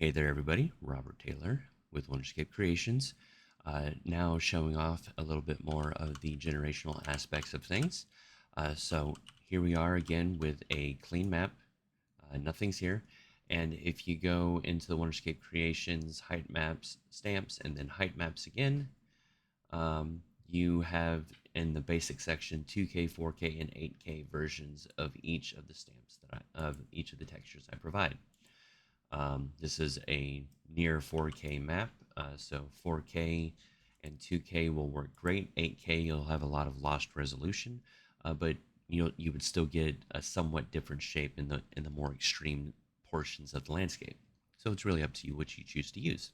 Hey there, everybody. Robert Taylor with Wonderscape Creations. Now showing off a little bit more of the generational aspects of things. So here we are again with a clean map. Nothing's here. And if you go into the Wonderscape Creations height maps, stamps, and then height maps again, you have in the basic section 2K, 4K, and 8K versions of each of the stamps of each of the textures I provide. This is a near 4K map, so 4K and 2K will work great. 8K you'll have a lot of lost resolution, but you would still get a somewhat different shape in the more extreme portions of the landscape. So it's really up to you which you choose to use.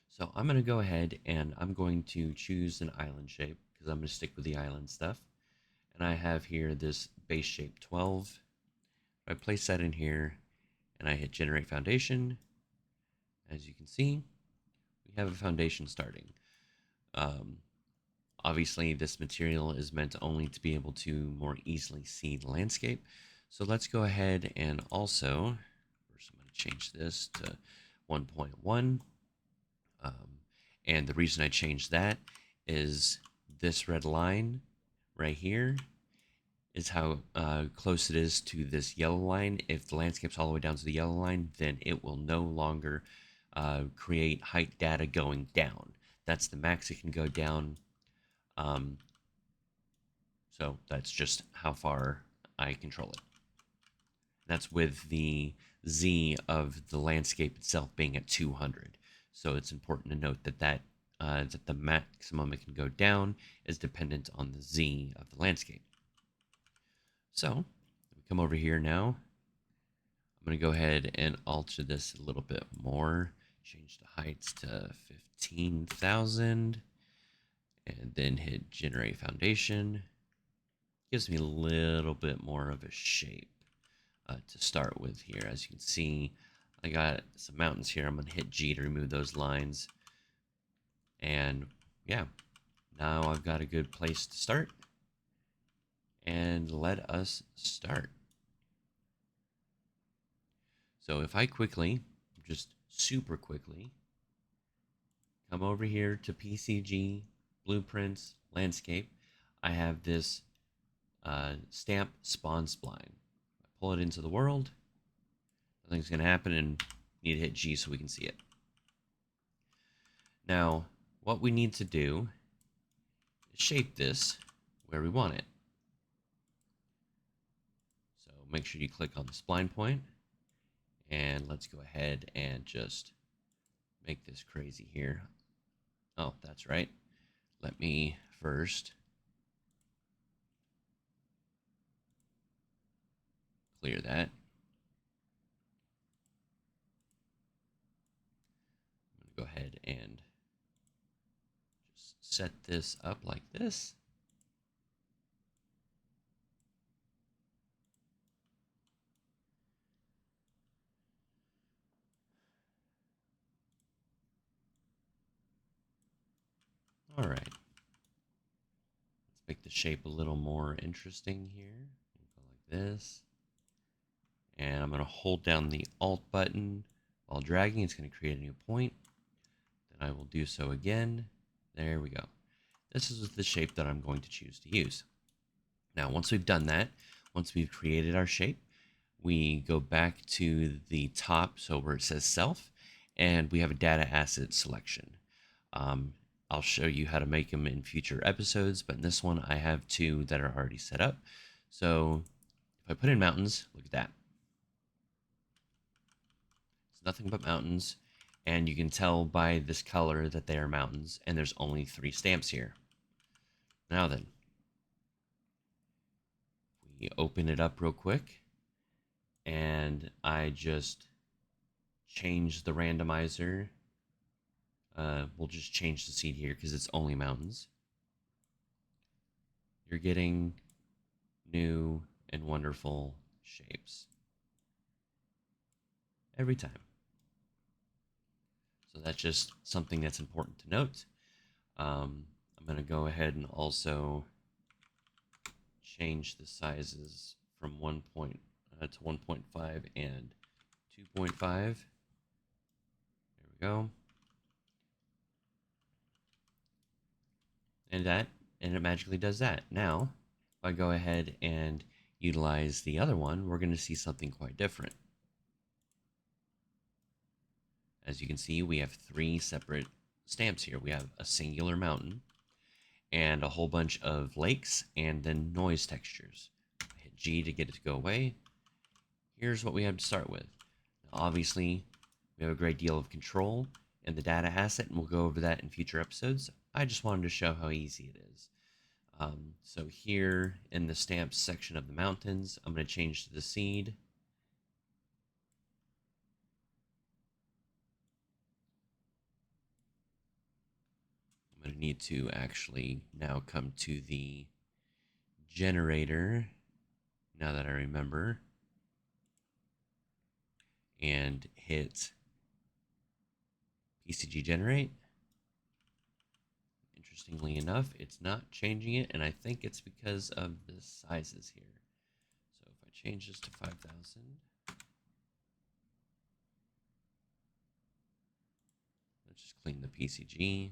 So I'm going to go ahead and I'm going to choose an island shape because I'm going to stick with the island stuff. And I have here this base shape 12. I place that in here and I hit generate foundation. As you can see, we have a foundation starting. Obviously, this material is meant only to be able to more easily see the landscape. So let's go ahead and also, first I'm going to change this to 1.1. And the reason I changed that is this red line right here is how close it is to this yellow line. If the landscape's all the way down to the yellow line, then it will no longer create height data going down. That's the max it can go down. So that's just how far I control it. That's with the Z of the landscape itself being at 200. So it's important to note that the maximum it can go down is dependent on the Z of the landscape. So we come over here now. I'm going to go ahead and alter this a little bit more. Change the heights to 15,000 and then hit generate foundation. Gives me a little bit more of a shape to start with here. As you can see, I got some mountains here. I'm going to hit G to remove those lines. And yeah, now I've got a good place to start. And let us start. So if I quickly, just super quickly, come over here to PCG, Blueprints, Landscape, I have this stamp spawn spline. I pull it into the world, nothing's going to happen, and need to hit G so we can see it. Now, what we need to do is shape this where we want it. So make sure you click on the spline point, and let's go ahead and just make this crazy here. Oh, that's right. Let me first clear that. I'm going to go ahead and just set this up like this. All right. Let's make the shape a little more interesting here. Go like this. And I'm going to hold down the Alt button while dragging. It's going to create a new point. Then I will do so again. There we go. This is the shape that I'm going to choose to use. Now, once we've done that, once we've created our shape, we go back to the top, so where it says self, and we have a data asset selection. I'll show you how to make them in future episodes, but in this one I have two that are already set up. So if I put in mountains, look at that. It's nothing but mountains, and you can tell by this color that they are mountains, and there's only 3 stamps here. Now then, we open it up real quick, and I just change the randomizer. We'll just change the seed here because it's only mountains. You're getting new and wonderful shapes every time. So that's just something that's important to note. I'm going to go ahead and also change the sizes from 1 to 1.5 and 2.5. we go. And it magically does that. Now, if I go ahead and utilize the other one, we're going to see something quite different. As you can see, we have 3 separate stamps here. We have a singular mountain and a whole bunch of lakes and then noise textures. I hit G to get it to go away. Here's what we have to start with. Now, obviously, we have a great deal of control in the data asset, and we'll go over that in future episodes. I just wanted to show how easy it is. So here in the stamps section of the mountains, I'm going to change to the seed. I'm going to need to actually now come to the generator, now that I remember, and hit PCG generate. Interestingly enough, it's not changing it, and I think it's because of the sizes here. So if I change this to 5,000, let's just clean the PCG,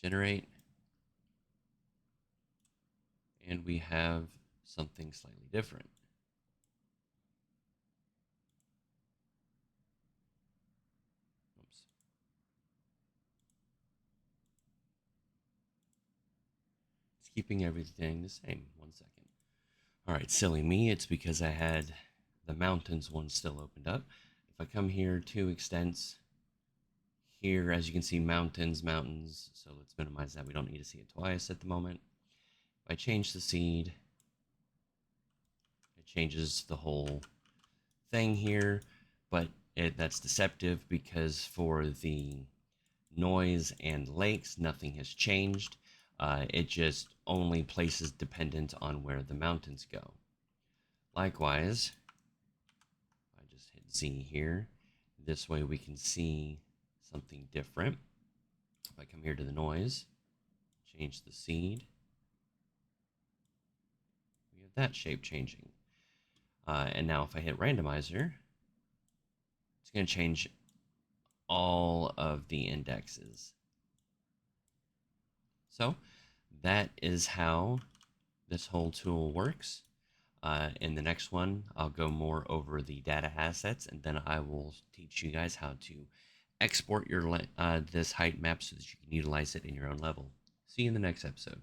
generate, and we have something slightly different. Oops. It's keeping everything the same. 1 second. All right, silly me. It's because I had the mountains one still opened up. If I come here to extents, here, as you can see, mountains. So let's minimize that. We don't need to see it twice at the moment. If I change the seed, it changes the whole thing here, but that's deceptive because for the noise and lakes, nothing has changed. It just only places dependent on where the mountains go. Likewise, I just hit Z here. This way we can see something different. If I come here to the noise, change the seed, we have that shape changing. And now if I hit randomizer, it's going to change all of the indexes. So that is how this whole tool works. In the next one, I'll go more over the data assets, and then I will teach you guys how to export your this height map so that you can utilize it in your own level. See you in the next episode.